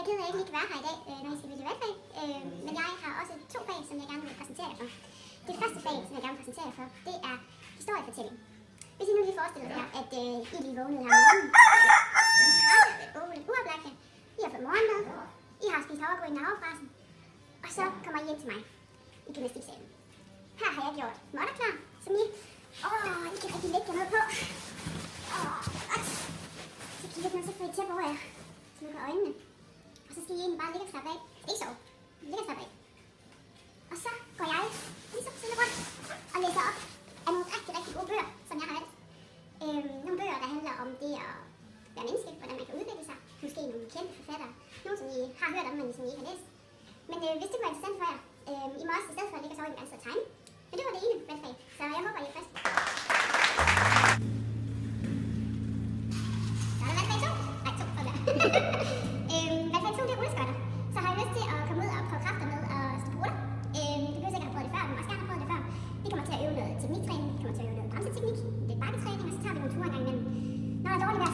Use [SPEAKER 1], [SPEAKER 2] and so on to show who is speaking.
[SPEAKER 1] er ked af, at jeg ikke lige kan være her i dag, når I skal vælge valgfag. Men jeg har også 2 fag, som jeg gerne vil præsentere jer for. Det første fag, som jeg gerne vil præsentere jer for, det er historiefortælling. Hvis I nu lige forestiller jer, at I lige vågnede her om morgenen, uoplagte, I har fået morgenmad, I har spist havregryn i havrebrasen, og så kommer I ind til mig i gymnastiksalen. Her har jeg gjort måtter klar, som I kan rigtig lægge jer noget på. Så kigger den, så får I tæppe over jer. Så lukker øjnene. Og så skal I egentlig bare ligge og slappe af. Ikke sove. Ligge og slappe af. Og så går jeg lige så stille rundt og læser op af nogle rigtig, rigtig gode bøger, som jeg har valgt. Nogle bøger, der handler om det at være menneske, hvordan man kan udvikle sig. Måske nogle kendte forfattere. Nogle, som I har hørt om, men som I ikke har læst. Men hvis det var interessant for jer, I må også i stedet for at ligge og sove, I kan tegne. Men det var det ene valgfag, så jeg håber, I er friske. Så er der valgfag 2. Nej, 2. Valgfag 2, det er rulleskøjter. Så har I lyst til at komme ud og prøve kræfter med at stå på ruller. Du kan sikkert have prøvet det før, du må også gerne have prøvet det før. Vi kommer til at øve noget tekniktræning, vi kommer til at øve noget bremseteknik, lidt bakketræning, og så tager vi nogle ture en gang imellem. Når der er dårligt